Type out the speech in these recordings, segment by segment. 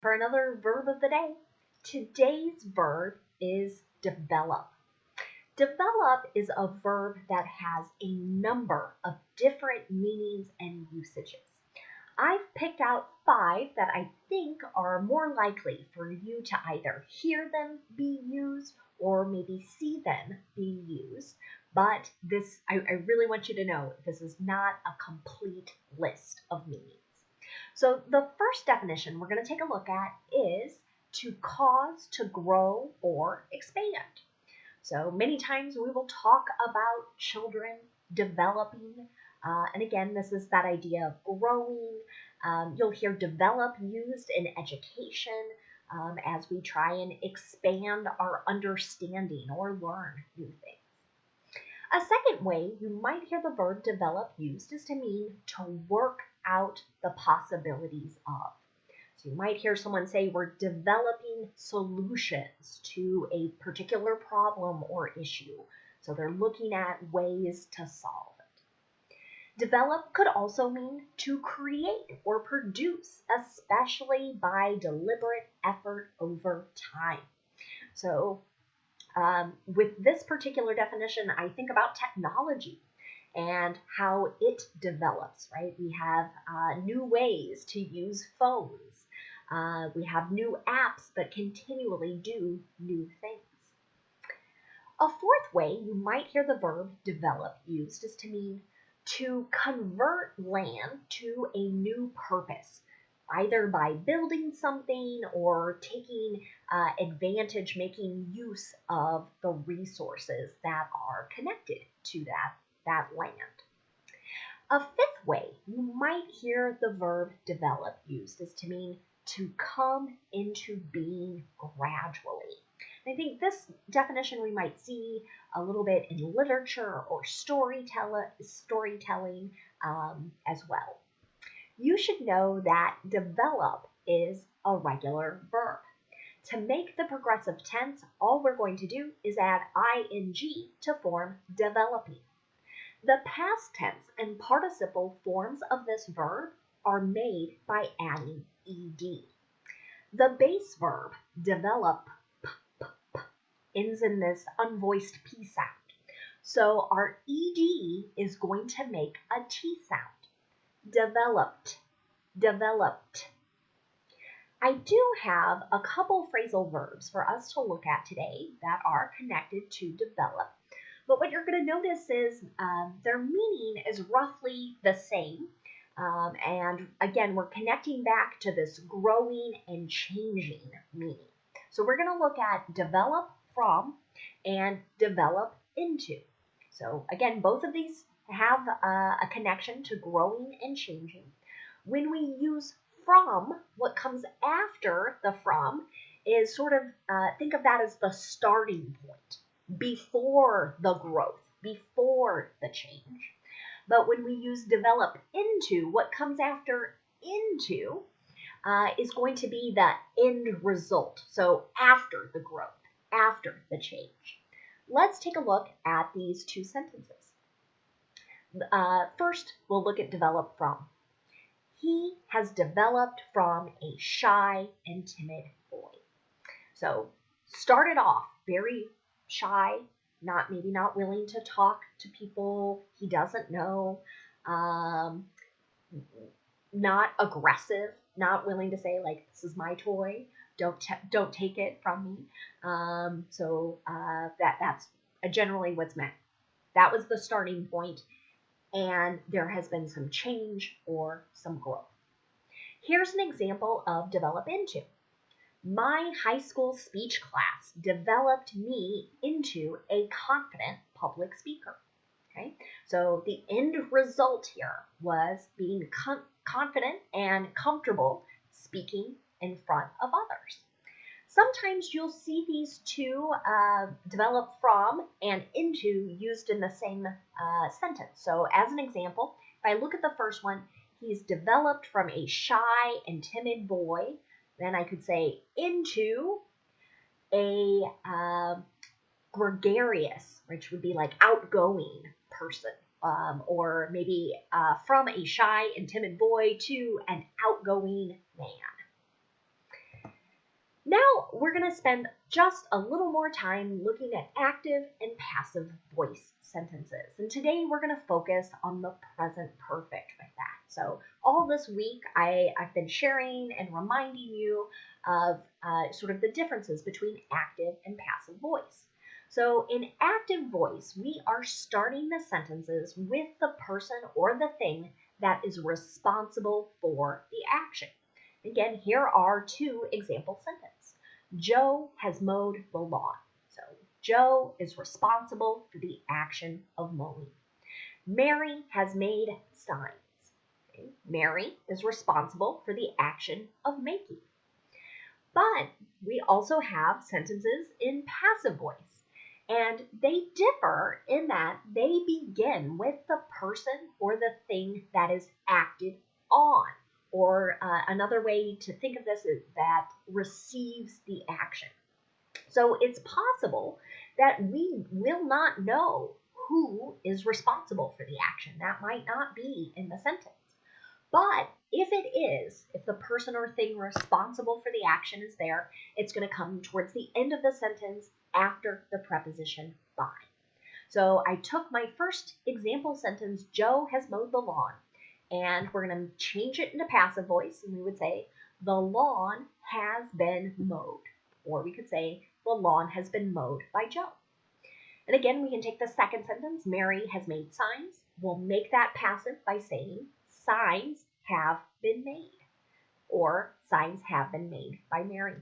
for another verb of the day. Today's verb is develop. Develop is a verb that has a number of different meanings and usages. I've picked out 5 that I think are more likely for you to either hear them be used or maybe see them being used. But I really want you to know this is not a complete list of meanings. So the first definition we're going to take a look at is to cause to grow or expand. So many times we will talk about children developing, and again, this is that idea of growing. You'll hear develop used in education as we try and expand our understanding or learn new things. A second way you might hear the verb develop used is to mean to work out the possibilities of. So you might hear someone say we're developing solutions to a particular problem or issue. So they're looking at ways to solve it. Develop could also mean to create or produce, especially by deliberate effort over time. So with this particular definition, I think about technology and how it develops, right? We have new ways to use phones. We have new apps that continually do new things. A fourth way you might hear the verb develop used is to mean to convert land to a new purpose, either by building something or taking advantage, making use of the resources that are connected to that land. A fifth way you might hear the verb develop used is to mean to come into being gradually. I think this definition we might see a little bit in literature or storytelling as well. You should know that develop is a regular verb. To make the progressive tense, all we're going to do is add ing to form developing. The past tense and participle forms of this verb are made by adding ed. The base verb, develop, ends in this unvoiced p sound. So our ed is going to make a t sound. Developed, developed. I do have a couple phrasal verbs for us to look at today that are connected to develop. But what you're going to notice is their meaning is roughly the same. And again, we're connecting back to this growing and changing meaning. So we're going to look at develop from and develop into. So again, both of these have a connection to growing and changing. When we use from, what comes after the from is sort of, think of that as the starting point, before the growth, before the change. But when we use develop into, what comes after into is going to be the end result. So after the growth, after the change. Let's take a look at these two sentences. First, we'll look at develop from. He has developed from a shy and timid boy. So started off very shy, maybe not willing to talk to people he doesn't know, not aggressive, not willing to say like, this is my toy, don't take it from me. That's generally what's meant. That was the starting point, and there has been some change or some growth. Here's an example of develop into. My high school speech class developed me into a confident public speaker. Okay, so the end result here was being confident and comfortable speaking in front of others. Sometimes you'll see these two, develop from and into, used in the same sentence. So as an example, if I look at the first one, he's developed from a shy and timid boy. Then I could say into a gregarious, which would be like outgoing person, or maybe from a shy and timid boy to an outgoing man. Now we're going to spend just a little more time looking at active and passive voice sentences. And today we're going to focus on the present perfect with that. So all this week I've been sharing and reminding you of sort of the differences between active and passive voice. So in active voice, we are starting the sentences with the person or the thing that is responsible for the action. Again, here are two example sentences. Joe has mowed the lawn. So Joe is responsible for the action of mowing. Mary has made signs. Okay? Mary is responsible for the action of making. But we also have sentences in passive voice, and they differ in that they begin with the person or the thing that is acted on. Or another way to think of this is that receives the action. So it's possible that we will not know who is responsible for the action. That might not be in the sentence. But if it is, if the person or thing responsible for the action is there, it's going to come towards the end of the sentence after the preposition by. So I took my first example sentence, Joe has mowed the lawn, and we're going to change it into passive voice, and we would say, the lawn has been mowed. Or we could say, the lawn has been mowed by Joe. And again, we can take the second sentence, Mary has made signs. We'll make that passive by saying, signs have been made. Or signs have been made by Mary.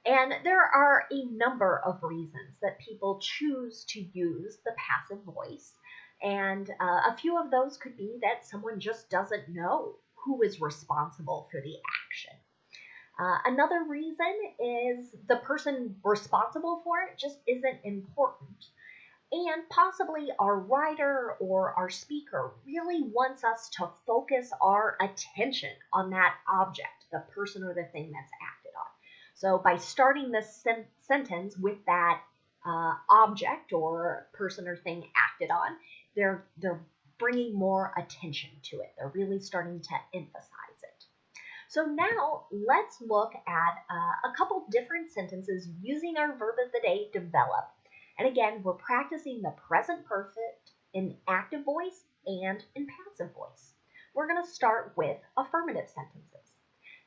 And there are a number of reasons that people choose to use the passive voice. And a few of those could be that someone just doesn't know who is responsible for the action. Another reason is the person responsible for it just isn't important. And possibly our writer or our speaker really wants us to focus our attention on that object, the person or the thing that's acted on. So by starting the sentence with that object or person or thing acted on, they're bringing more attention to it. They're really starting to emphasize it. So now let's look at a couple different sentences using our verb of the day, develop. And again, we're practicing the present perfect in active voice and in passive voice. We're going to start with affirmative sentences.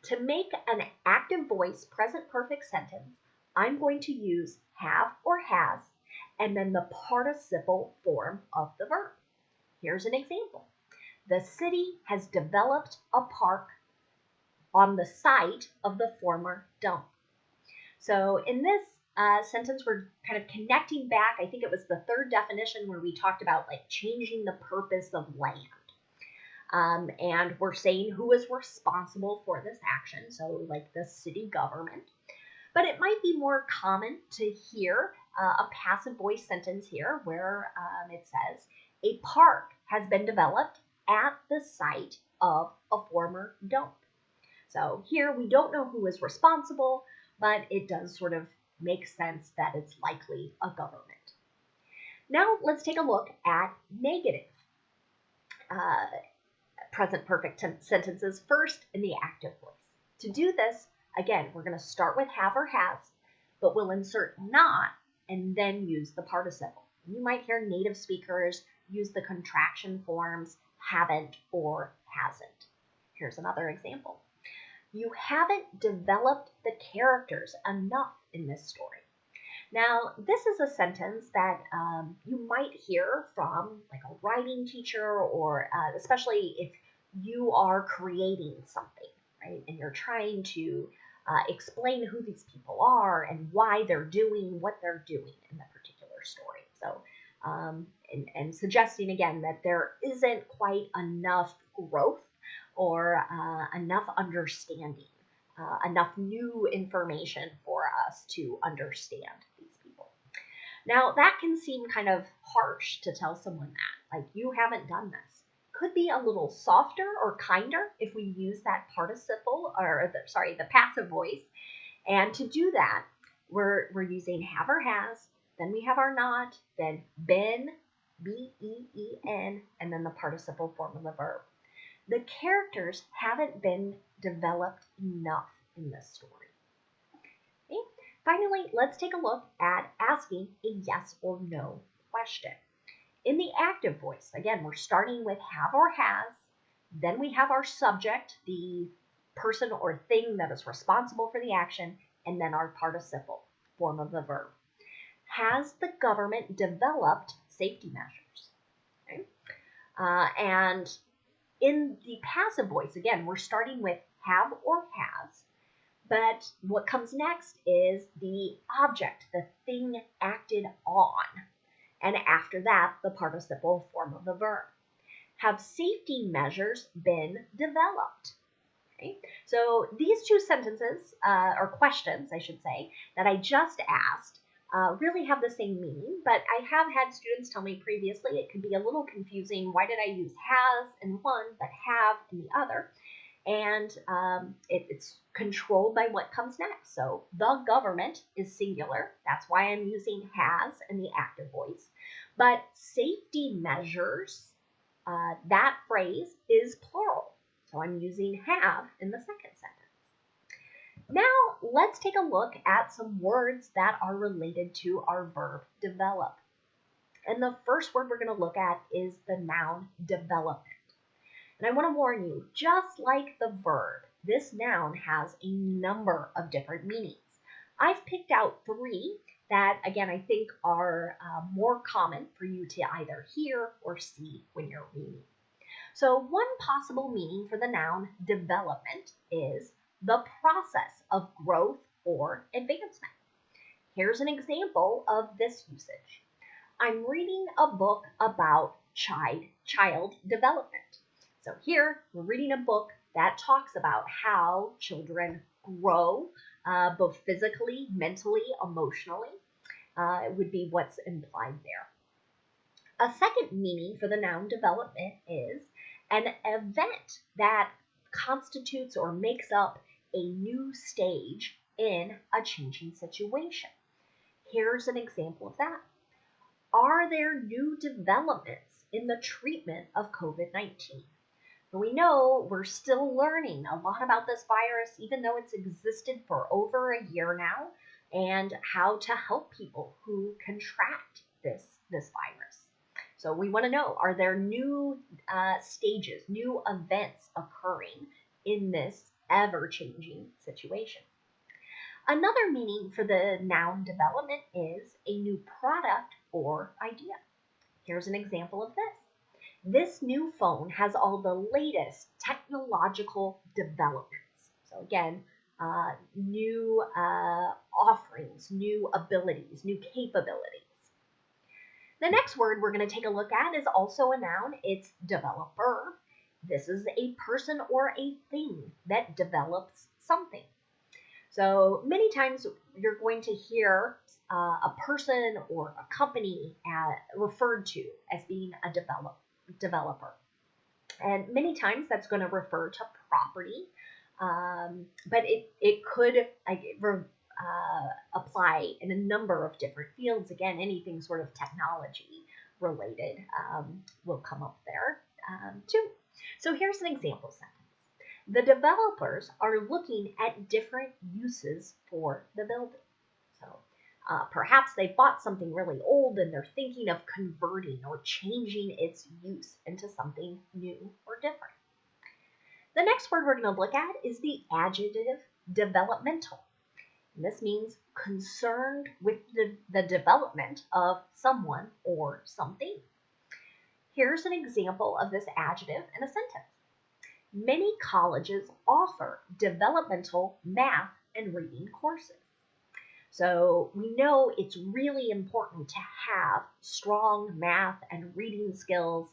To make an active voice present perfect sentence, I'm going to use have or has, and then the participle form of the verb. Here's an example. The city has developed a park on the site of the former dump. So in this sentence, we're kind of connecting back. I think it was the third definition where we talked about like changing the purpose of land. And we're saying who is responsible for this action, so like the city government. But it might be more common to hear a passive voice sentence here where it says, a park has been developed at the site of a former dump. So here we don't know who is responsible, but it does sort of make sense that it's likely a government. Now let's take a look at negative present perfect sentences first in the active voice. To do this, again, we're going to start with have or has, but we'll insert not and then use the participle. You might hear native speakers use the contraction forms haven't or hasn't. Here's another example. You haven't developed the characters enough in this story. Now, this is a sentence that you might hear from like a writing teacher or especially if you are creating something, right? And you're trying to explain who these people are and why they're doing what they're doing in the particular story. So, and suggesting again that there isn't quite enough growth or enough understanding, enough new information for us to understand these people. Now, that can seem kind of harsh to tell someone that, like, you haven't done this. Could be a little softer or kinder if we use that participle, or the passive voice. And to do that, we're using have or has, then we have our not, then been, B-E-E-N, and then the participle form of the verb. The characters haven't been developed enough in this story. Finally, let's take a look at asking a yes or no question. In the active voice, again, we're starting with have or has, then we have our subject, the person or thing that is responsible for the action, and then our participle form of the verb. Has the government developed safety measures? Okay. And in the passive voice, again, we're starting with have or has, but what comes next is the object, the thing acted on. And after that, the participle form of the verb. Have safety measures been developed? Okay. So these two sentences, or questions, I should say, that I just asked really have the same meaning, but I have had students tell me previously it could be a little confusing. Why did I use has in one, but have in the other? And it's controlled by what comes next. So the government is singular. That's why I'm using has in the active voice. But safety measures, that phrase is plural. So I'm using have in the second sentence. Now let's take a look at some words that are related to our verb develop. And the first word we're going to look at is the noun development. And I want to warn you, just like the verb, this noun has a number of different meanings. I've picked out 3 that, again, I think are more common for you to either hear or see when you're reading. So one possible meaning for the noun development is the process of growth or advancement. Here's an example of this usage. I'm reading a book about child development. So here, we're reading a book that talks about how children grow, both physically, mentally, emotionally. It would be what's implied there. A second meaning for the noun development is an event that constitutes or makes up a new stage in a changing situation. Here's an example of that. Are there new developments in the treatment of COVID-19? We know we're still learning a lot about this virus, even though it's existed for over a year now, and how to help people who contract this virus. So we want to know, are there new stages, new events occurring in this ever-changing situation? Another meaning for the noun development is a new product or idea. Here's an example of this. This new phone has all the latest technological developments. So again, new offerings, new abilities, new capabilities. The next word we're going to take a look at is also a noun. It's developer. This is a person or a thing that develops something. So many times you're going to hear a person or a company referred to as being a developer. And many times that's going to refer to property, but it could apply in a number of different fields. Again, anything sort of technology related will come up there too. So here's an example sentence. The developers are looking at different uses for the building. So perhaps they bought something really old and they're thinking of converting or changing its use into something new or different. The next word we're going to look at is the adjective developmental. And this means concerned with the development of someone or something. Here's an example of this adjective in a sentence. Many colleges offer developmental math and reading courses. So we know it's really important to have strong math and reading skills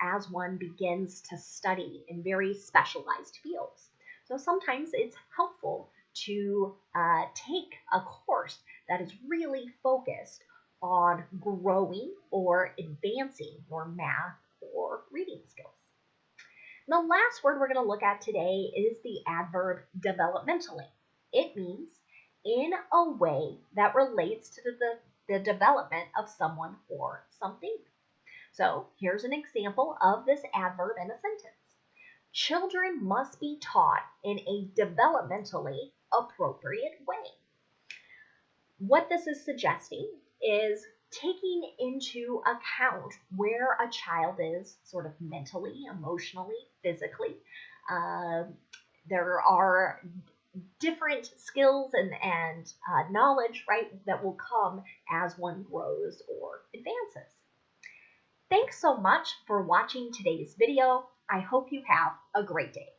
as one begins to study in very specialized fields. So sometimes it's helpful to take a course that is really focused on growing or advancing your math or reading skills. The last word we're going to look at today is the adverb developmentally. It means in a way that relates to the development of someone or something. So here's an example of this adverb in a sentence. Children must be taught in a developmentally appropriate way. What this is suggesting is taking into account where a child is sort of mentally, emotionally, physically. There are different skills and knowledge, right, that will come as one grows or advances. Thanks so much for watching today's video. I hope you have a great day.